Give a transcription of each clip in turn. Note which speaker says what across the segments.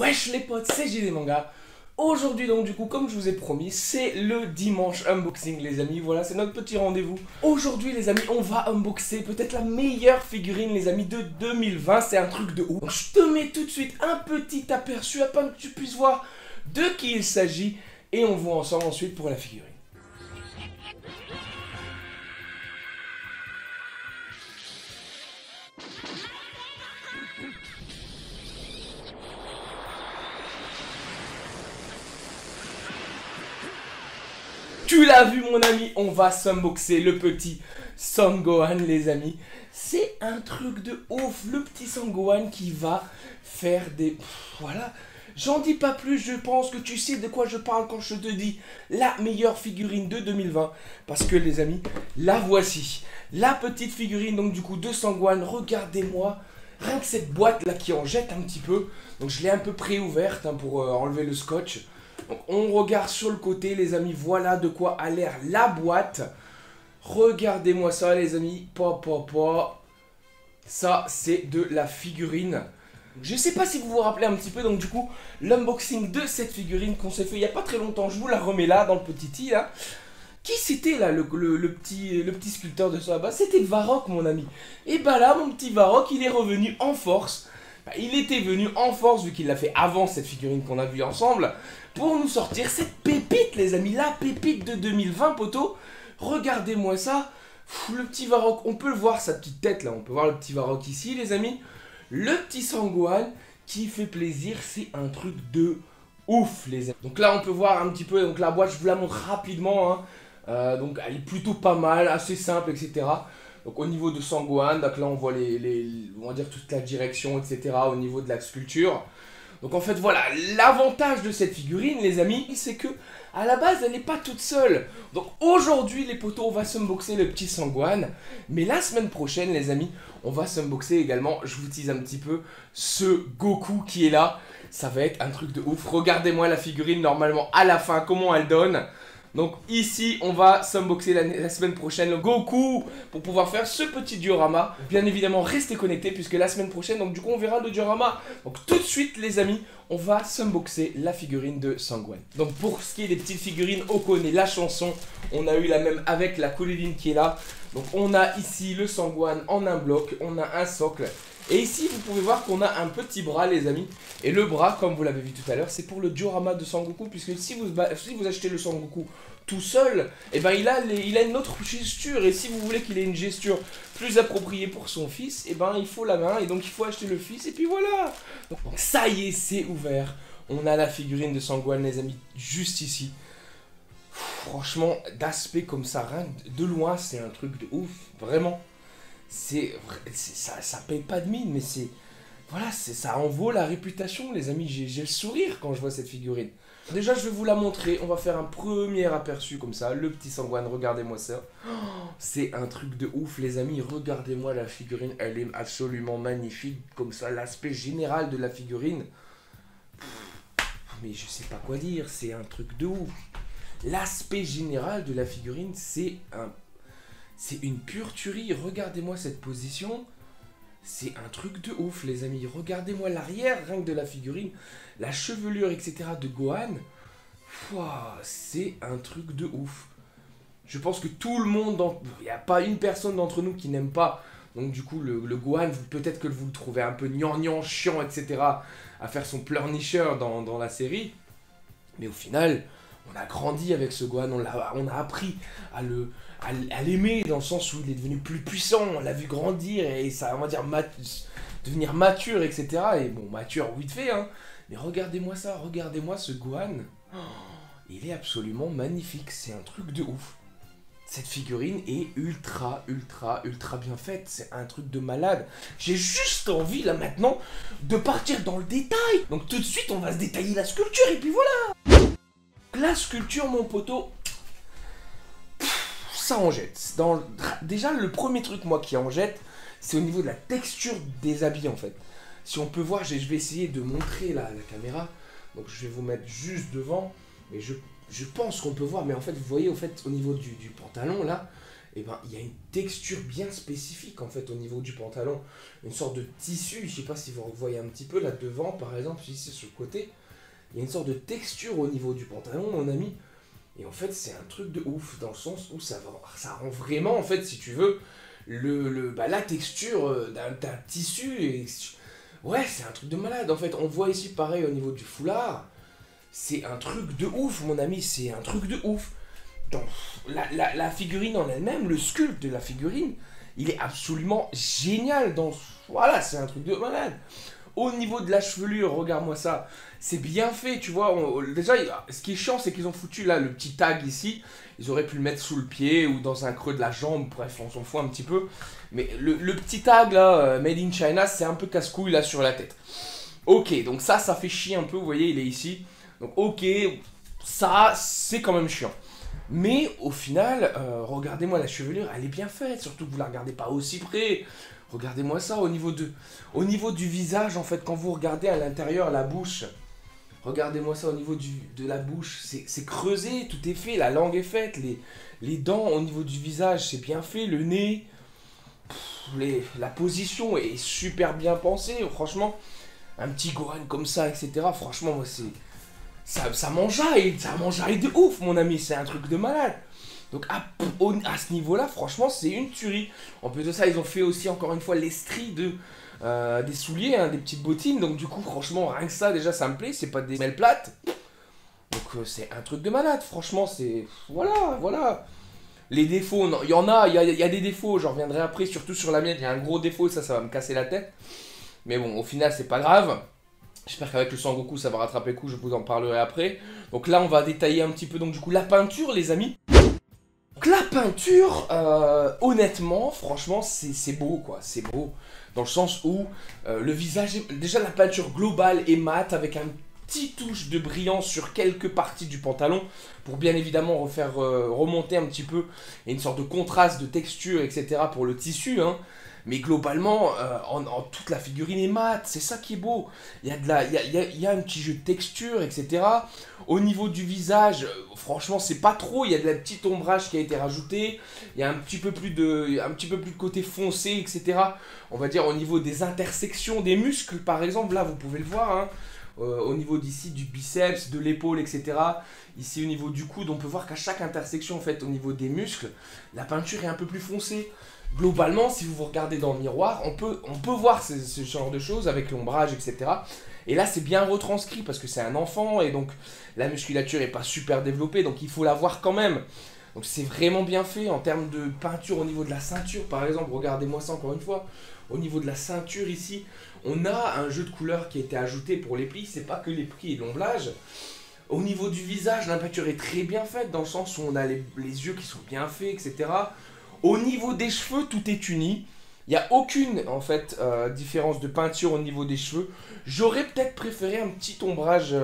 Speaker 1: Wesh les potes, c'est JD Manga. Aujourd'hui donc du coup, comme je vous ai promis, c'est le dimanche unboxing les amis. Voilà, c'est notre petit rendez-vous. Aujourd'hui les amis, on va unboxer peut-être la meilleure figurine les amis de 2020. C'est un truc de ouf. Donc je te mets tout de suite un petit aperçu afin que tu puisses voir de qui il s'agit. Et on voit ensemble ensuite pour la figurine. Tu l'as vu mon ami, on va s'unboxer le petit Son Gohan les amis. C'est un truc de ouf, le petit Son Gohan qui va faire des... voilà, j'en dis pas plus, je pense que tu sais de quoi je parle quand je te dis la meilleure figurine de 2020. Parce que les amis, la voici, la petite figurine donc du coup de Son Gohan, regardez-moi. Rien que cette boîte là qui en jette un petit peu, donc je l'ai un peu pré-ouverte hein, pour enlever le scotch. Donc on regarde sur le côté les amis, voilà de quoi a l'air la boîte. Regardez-moi ça les amis, ça c'est de la figurine. Je sais pas si vous vous rappelez un petit peu donc du coup l'unboxing de cette figurine qu'on s'est fait il y a pas très longtemps. Je vous la remets là dans le petit i là. Qui c'était là le petit sculpteur de ça? Bah c'était Varrock mon ami. Et bah là mon petit Varrock il est revenu en force. Il était venu en force vu qu'il l'a fait avant cette figurine qu'on a vue ensemble pour nous sortir cette pépite les amis, la pépite de 2020 poteau. Regardez-moi ça, le petit Varrock, on peut le voir sa petite tête là, on peut voir le petit Varrock ici les amis. Le petit Son Gohan qui fait plaisir, c'est un truc de ouf les amis. Donc là on peut voir un petit peu, donc la boîte je vous la montre rapidement hein. Donc elle est plutôt pas mal, assez simple etc. Donc au niveau de Son Gohan, donc là on voit on va dire toute la direction, etc. au niveau de la sculpture. Donc en fait voilà, l'avantage de cette figurine les amis, c'est que à la base elle n'est pas toute seule. Donc aujourd'hui les potos, on va s'unboxer le petit Son Gohan. Mais la semaine prochaine les amis, on va s'unboxer également, je vous tease un petit peu, ce Goku qui est là. Ça va être un truc de ouf. Regardez-moi la figurine normalement à la fin, comment elle donne. Donc ici on va s'unboxer la semaine prochaine le Goku pour pouvoir faire ce petit diorama. Bien évidemment restez connectés puisque la semaine prochaine donc du coup on verra le diorama. Donc tout de suite les amis on va s'unboxer la figurine de Son Gohan. Donc pour ce qui est des petites figurines on connaît la chanson. On a eu la même avec la Kuririn qui est là. Donc on a ici le Son Gohan en un bloc, on a un socle. Et ici, vous pouvez voir qu'on a un petit bras, les amis. Et le bras, comme vous l'avez vu tout à l'heure, c'est pour le diorama de Sangoku. Puisque si vous achetez le Sangoku tout seul, et ben il a une autre gesture. Et si vous voulez qu'il ait une gesture plus appropriée pour son fils, et ben il faut la main. Et donc il faut acheter le fils. Et puis voilà. Donc ça y est, c'est ouvert. On a la figurine de Son Gohan, les amis, juste ici. Franchement, d'aspect comme ça, rien de loin, c'est un truc de ouf. Vraiment. Ça paye pas de mine, mais c'est... Voilà, ça en vaut la réputation, les amis. J'ai le sourire quand je vois cette figurine. Déjà, je vais vous la montrer. On va faire un premier aperçu comme ça. Le petit Son Gohan, regardez-moi ça. Oh, c'est un truc de ouf, les amis. Regardez-moi la figurine. Elle est absolument magnifique. Comme ça, l'aspect général de la figurine. Mais je sais pas quoi dire. C'est un truc de ouf. L'aspect général de la figurine, c'est une pure tuerie. Regardez-moi cette position. C'est un truc de ouf, les amis. Regardez-moi l'arrière, rien que de la figurine. La chevelure, etc. de Gohan. C'est un truc de ouf. Je pense que tout le monde... Il n'y a pas une personne d'entre nous qui n'aime pas. Donc du coup, le Gohan, peut-être que vous le trouvez un peu gnangnan, chiant, etc. à faire son pleurnicheur dans la série. Mais au final... On a grandi avec ce Gohan, on a appris à l'aimer dans le sens où il est devenu plus puissant, on l'a vu grandir et ça, on va dire, devenir mature, etc. Et bon, mature, vite fait, hein. Mais regardez-moi ça, regardez-moi ce Gohan. Oh, il est absolument magnifique, c'est un truc de ouf. Cette figurine est ultra bien faite, c'est un truc de malade. J'ai juste envie, là, maintenant, de partir dans le détail. Donc tout de suite, on va se détailler la sculpture et puis voilà. La sculpture, mon poteau, ça en jette. Déjà, le premier truc, moi, qui en jette, c'est au niveau de la texture des habits, en fait. Si on peut voir, je vais essayer de montrer la caméra. Donc, je vais vous mettre juste devant. Mais je pense qu'on peut voir. Mais en fait, vous voyez, au niveau du pantalon, là, et ben il y a une texture bien spécifique en fait au niveau du pantalon, une sorte de tissu, je sais pas si vous voyez un petit peu là devant par exemple, ici sur le côté, il y a une sorte de texture au niveau du pantalon mon ami, et en fait c'est un truc de ouf dans le sens où ça rend vraiment en fait si tu veux la texture d'un tissu, et ouais c'est un truc de malade en fait, on voit ici pareil au niveau du foulard, c'est un truc de ouf mon ami, c'est un truc de ouf. Donc, la figurine en elle-même, le sculpte de la figurine, il est absolument génial. Voilà, c'est un truc de malade. Au niveau de la chevelure, regarde-moi ça. C'est bien fait, tu vois. Déjà, ce qui est chiant, c'est qu'ils ont foutu là le petit tag ici. Ils auraient pu le mettre sous le pied ou dans un creux de la jambe. Bref, on s'en fout un petit peu. Mais le petit tag là, Made in China, c'est un peu casse-couille là sur la tête. Ok, donc ça fait chier un peu. Vous voyez, il est ici. Donc ok, ça, c'est quand même chiant. Mais au final, regardez-moi la chevelure, elle est bien faite, surtout que vous la regardez pas aussi près. Regardez-moi ça au niveau du visage, en fait, quand vous regardez à l'intérieur la bouche. Regardez-moi ça au niveau de la bouche, c'est creusé, tout est fait, la langue est faite, les dents au niveau du visage, c'est bien fait, le nez, la position est super bien pensée, franchement. Un petit Gohan comme ça, etc. Franchement, moi, c'est... Ça m'enjaille de ouf, mon ami, c'est un truc de malade. Donc à ce niveau-là, franchement, c'est une tuerie. En plus de ça, ils ont fait aussi, encore une fois, l'estrie des souliers, hein, des petites bottines. Donc du coup, franchement, rien que ça, déjà, ça me plaît. C'est pas des semelles plates. Donc c'est un truc de malade, franchement, c'est... Voilà. Les défauts, non, il y en a, il y a des défauts, j'en reviendrai après, surtout sur la mienne, il y a un gros défaut, ça va me casser la tête. Mais bon, au final, c'est pas grave. J'espère qu'avec le Sangoku, ça va rattraper le coup, je vous en parlerai après. Donc là, on va détailler un petit peu, donc du coup, la peinture, les amis. Donc la peinture, honnêtement, franchement, c'est beau, quoi. C'est beau, dans le sens où le visage... Déjà, la peinture globale est mate, avec un petit touche de brillant sur quelques parties du pantalon, pour bien évidemment refaire remonter un petit peu, et une sorte de contraste de texture, etc. pour le tissu, hein. Mais globalement, toute la figurine est mate, c'est ça qui est beau. Il y a un petit jeu de texture, etc. Au niveau du visage, franchement, c'est pas trop. Il y a de la petite ombrage qui a été rajouté. Il y a un petit peu plus de côté foncé, etc. On va dire au niveau des intersections des muscles, par exemple. Là, vous pouvez le voir, hein. Au niveau d'ici du biceps, de l'épaule, etc. Ici, au niveau du coude, on peut voir qu'à chaque intersection, en fait, au niveau des muscles, la peinture est un peu plus foncée. Globalement, si vous vous regardez dans le miroir, on peut voir ce genre de choses avec l'ombrage, etc. Et là, c'est bien retranscrit parce que c'est un enfant et donc la musculature n'est pas super développée, donc il faut la voir quand même. Donc c'est vraiment bien fait en termes de peinture au niveau de la ceinture, par exemple. Regardez-moi ça encore une fois. Au niveau de la ceinture ici, on a un jeu de couleurs qui a été ajouté pour les plis. C'est pas que les plis et l'ombrage. Au niveau du visage, la peinture est très bien faite dans le sens où on a les yeux qui sont bien faits, etc. Au niveau des cheveux, tout est uni. Il n'y a aucune en fait différence de peinture au niveau des cheveux. J'aurais peut-être préféré un petit ombrage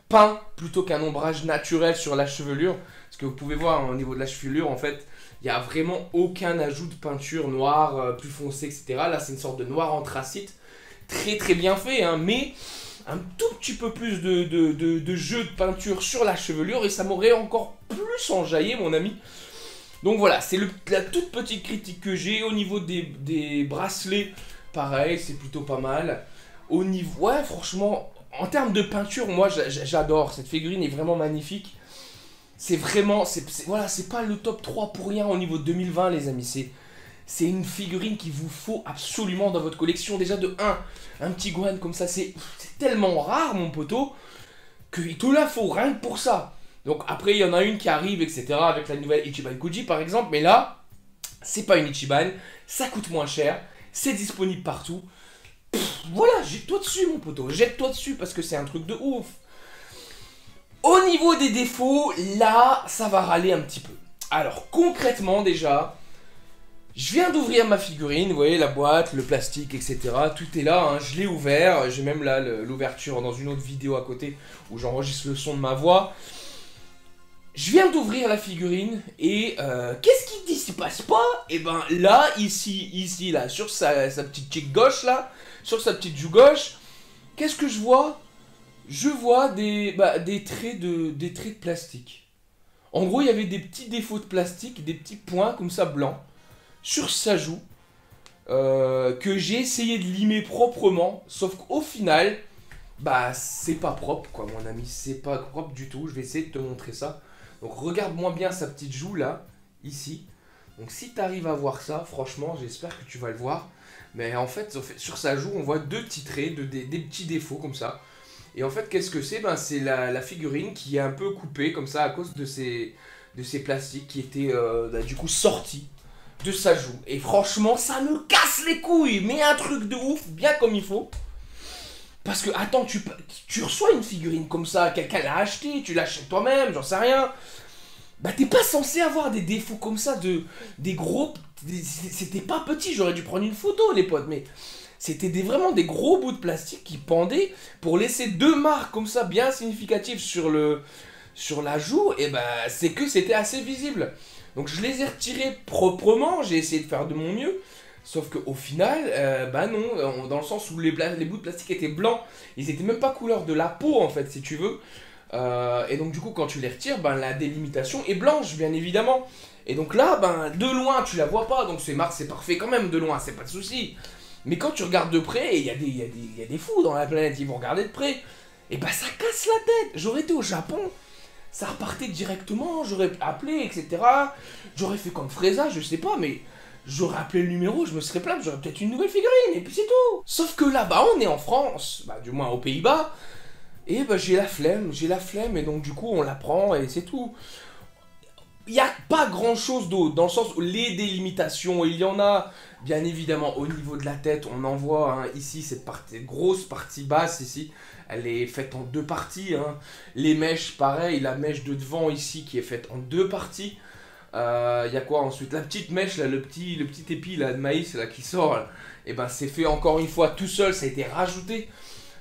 Speaker 1: peint plutôt qu'un ombrage naturel sur la chevelure. Parce que vous pouvez voir au niveau de la chevelure, en fait, il n'y a vraiment aucun ajout de peinture noire plus foncée, etc. Là, c'est une sorte de noir anthracite. Très très bien fait, hein, mais un tout petit peu plus de jeu de peinture sur la chevelure et ça m'aurait encore plus enjaillé, mon ami. Donc voilà, c'est la toute petite critique que j'ai. Au niveau des bracelets, pareil, c'est plutôt pas mal. Au niveau... Ouais, franchement, en termes de peinture, moi, j'adore. Cette figurine est vraiment magnifique. C'est vraiment... Voilà, c'est pas le top 3 pour rien au niveau de 2020, les amis. C'est une figurine qu'il vous faut absolument dans votre collection. Déjà, de 1, un petit Gohan comme ça, c'est tellement rare, mon poteau, qu'il te la faut rien que pour ça. Donc après, il y en a une qui arrive, etc. avec la nouvelle Ichiban Kuji, par exemple. Mais là, c'est pas une Ichiban. Ça coûte moins cher. C'est disponible partout. Voilà, jette-toi dessus, mon poteau. Jette-toi dessus parce que c'est un truc de ouf. Au niveau des défauts, là, ça va râler un petit peu. Alors, concrètement, déjà, je viens d'ouvrir ma figurine. Vous voyez, la boîte, le plastique, etc. Tout est là, hein. Je l'ai ouvert. J'ai même là l'ouverture dans une autre vidéo à côté où j'enregistre le son de ma voix. Je viens d'ouvrir la figurine et qu'est-ce qu'il dit s'il passe pas? Et ben là, ici, là, sur sa petite cheek gauche, là, sur sa petite joue gauche, qu'est-ce que je vois? Je vois des traits de plastique. En gros, il y avait des petits défauts de plastique, des petits points comme ça blancs sur sa joue que j'ai essayé de limer proprement, sauf qu'au final, bah c'est pas propre quoi mon ami, c'est pas propre du tout. Je vais essayer de te montrer ça. Donc regarde-moi bien sa petite joue là, ici. Donc si tu arrives à voir ça, franchement, j'espère que tu vas le voir. Mais en fait, sur sa joue, on voit deux petits traits, des petits défauts comme ça. Et en fait, qu'est-ce que c'est? Ben, c'est la figurine qui est un peu coupée comme ça à cause de ces plastiques qui étaient du coup sortis de sa joue. Et franchement, ça me casse les couilles, mais un truc de ouf, bien comme il faut. Parce que, attends, tu reçois une figurine comme ça, quelqu'un l'a acheté, tu l'achètes toi-même, j'en sais rien. Bah t'es pas censé avoir des défauts comme ça, des gros... C'était pas petit, j'aurais dû prendre une photo les potes, mais... C'était vraiment des gros bouts de plastique qui pendaient pour laisser deux marques comme ça bien significatives sur la joue, et bah c'est que c'était assez visible. Donc je les ai retirés proprement, j'ai essayé de faire de mon mieux. Sauf qu'au final, bah non, dans le sens où les bouts de plastique étaient blancs, ils étaient même pas couleur de la peau en fait, si tu veux. Et donc du coup, quand tu les retires, ben, la délimitation est blanche, bien évidemment. Et donc là, ben, de loin, tu la vois pas, donc c'est parfait quand même, de loin, c'est pas de souci. Mais quand tu regardes de près, il y a des fous dans la planète, ils vont regarder de près, et bah ça casse la tête. J'aurais été au Japon, ça repartait directement, j'aurais appelé, etc. J'aurais fait comme Freza, je sais pas, mais j'aurais appelé le numéro, je me serais plaint, j'aurais peut-être une nouvelle figurine, et puis c'est tout. Sauf que là-bas, on est en France, bah du moins aux Pays-Bas, et bah j'ai la flemme, et donc du coup on la prend, et c'est tout. Il n'y a pas grand chose d'autre, dans le sens où les délimitations, il y en a, bien évidemment, au niveau de la tête, on en voit, hein, ici, cette grosse partie basse, ici, elle est faite en deux parties, hein. Les mèches, pareil, la mèche de devant, ici, qui est faite en deux parties. Il y a quoi ensuite? La petite mèche, là, le petit épi là, de maïs là, qui sort, là, et ben c'est fait encore une fois tout seul, ça a été rajouté.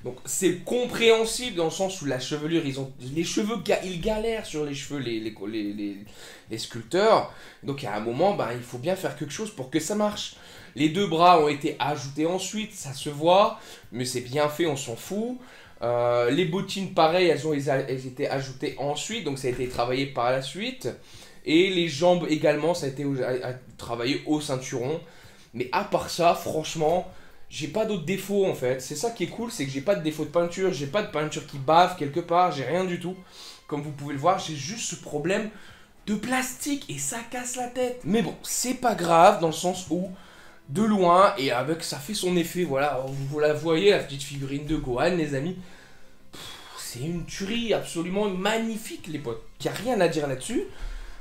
Speaker 1: Donc c'est compréhensible dans le sens où la chevelure, les cheveux, ils galèrent sur les cheveux, les sculpteurs. Donc à un moment, ben, il faut bien faire quelque chose pour que ça marche. Les deux bras ont été ajoutés ensuite, ça se voit, mais c'est bien fait, on s'en fout. Les bottines, pareil, elles étaient ajoutées ensuite, donc ça a été travaillé par la suite. Et les jambes également, ça a été travaillé au ceinturon. Mais à part ça, franchement... J'ai pas d'autres défauts en fait, c'est ça qui est cool, c'est que j'ai pas de défaut de peinture, j'ai pas de peinture qui bave quelque part, j'ai rien du tout. Comme vous pouvez le voir, j'ai juste ce problème de plastique et ça casse la tête. Mais bon, c'est pas grave dans le sens où, de loin, et avec ça fait son effet, voilà, vous la voyez, la petite figurine de Gohan les amis. C'est une tuerie absolument magnifique les potes, y a rien à dire là-dessus.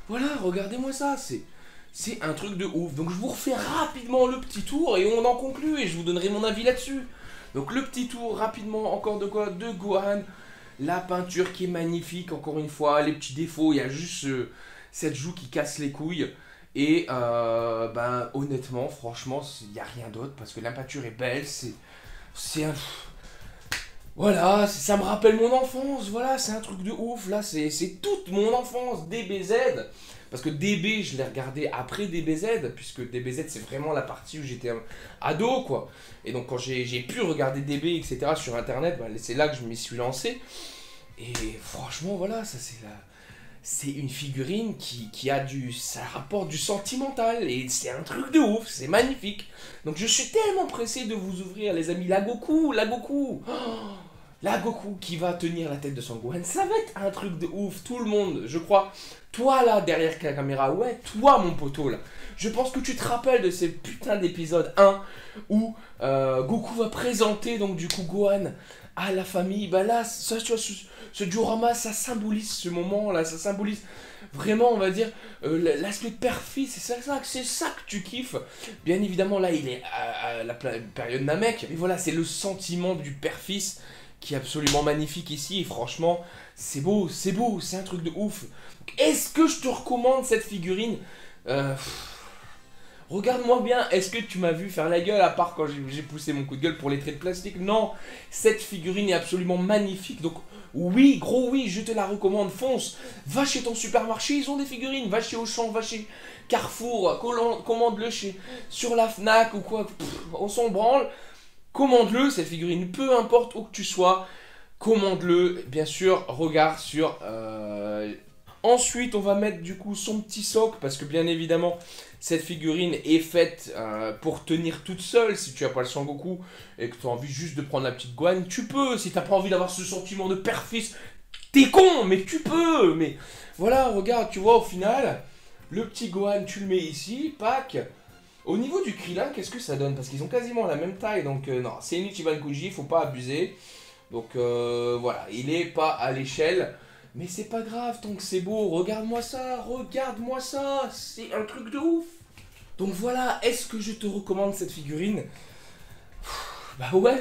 Speaker 1: Voilà, regardez-moi ça, c'est un truc de ouf. Donc je vous refais rapidement le petit tour et on en conclut et je vous donnerai mon avis là-dessus. Donc le petit tour rapidement, encore de quoi? De Gohan. La peinture qui est magnifique, encore une fois. Les petits défauts, il y a juste cette joue qui casse les couilles. Et ben honnêtement, franchement, il n'y a rien d'autre parce que la peinture est belle. C'est un... Voilà, ça me rappelle mon enfance, voilà, c'est un truc de ouf, là, c'est toute mon enfance, DBZ. Parce que DB, je l'ai regardé après DBZ, puisque DBZ, c'est vraiment la partie où j'étais ado, quoi. Et donc, quand j'ai pu regarder DB, etc., sur Internet, bah, c'est là que je m'y suis lancé. Et franchement, voilà, ça, c'est une figurine ça rapporte du sentimental, et c'est un truc de ouf, c'est magnifique. Donc, je suis tellement pressé de vous ouvrir, les amis, la Goku. La Goku qui va tenir la tête de Son Gohan, ça va être un truc de ouf, tout le monde, je crois. Toi là, derrière la caméra, ouais, toi mon poteau là. Je pense que tu te rappelles de ces putains d'épisode 1 où Goku va présenter donc du coup Gohan à la famille. Bah là, ça, tu vois, ce diorama, ça symbolise ce moment là, ça symbolise vraiment, on va dire, l'aspect de père-fils, c'est ça que tu kiffes. Bien évidemment, là, il est à la période Namek, mais voilà, c'est le sentiment du père-fils qui est absolument magnifique ici, et franchement, c'est beau, c'est un truc de ouf. Est-ce que je te recommande cette figurine? Regarde-moi bien, est-ce que tu m'as vu faire la gueule à part quand j'ai poussé mon coup de gueule pour les traits de plastique? Non, cette figurine est absolument magnifique, donc oui, gros oui, je te la recommande, fonce. Va chez ton supermarché, ils ont des figurines, va chez Auchan, va chez Carrefour, commande-le sur la Fnac ou quoi, on s'en branle. Commande-le, cette figurine, peu importe où que tu sois, commande-le. Bien sûr, regarde sur Ensuite, on va mettre du coup son petit socle, parce que bien évidemment, cette figurine est faite pour tenir toute seule. Si tu n'as pas le Sangoku et que tu as envie juste de prendre la petite Gohan, tu peux. Si tu n'as pas envie d'avoir ce sentiment de père-fils, t'es con, mais tu peux. Mais voilà, regarde, tu vois, au final, le petit Gohan, tu le mets ici, pack. Au niveau du Krillin, qu'est-ce que ça donne? Parce qu'ils ont quasiment la même taille, donc non, c'est une Ichiban Kuji, faut pas abuser. Donc voilà, il est pas à l'échelle. Mais c'est pas grave, tant que c'est beau, regarde-moi ça, c'est un truc de ouf. Donc voilà, est-ce que je te recommande cette figurine? Bah ouais,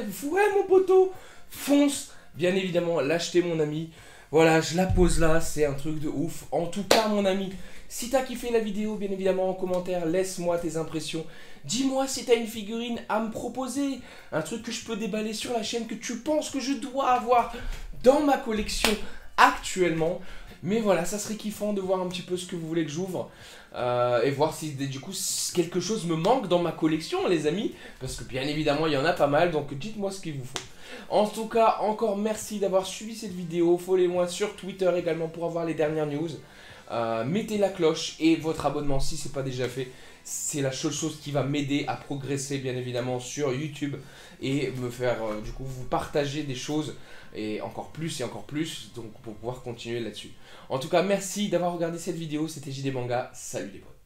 Speaker 1: mon poteau, fonce, bien évidemment, l'acheter mon ami. Voilà, je la pose là, c'est un truc de ouf. En tout cas, mon ami, si t'as kiffé la vidéo, bien évidemment, en commentaire, laisse-moi tes impressions. Dis-moi si t'as une figurine à me proposer, un truc que je peux déballer sur la chaîne, que tu penses que je dois avoir dans ma collection actuellement. Mais voilà, ça serait kiffant de voir un petit peu ce que vous voulez que j'ouvre. Et voir si du coup quelque chose me manque dans ma collection, les amis. Parce que bien évidemment, il y en a pas mal, donc dites-moi ce qu'il vous faut. En tout cas, encore merci d'avoir suivi cette vidéo. Follow-moi sur Twitter également pour avoir les dernières news. Mettez la cloche et votre abonnement si ce n'est pas déjà fait. C'est la seule chose qui va m'aider à progresser bien évidemment sur YouTube et me faire du coup vous partager des choses et encore plus donc pour pouvoir continuer là-dessus. En tout cas, merci d'avoir regardé cette vidéo. C'était JD Manga. Salut les potes.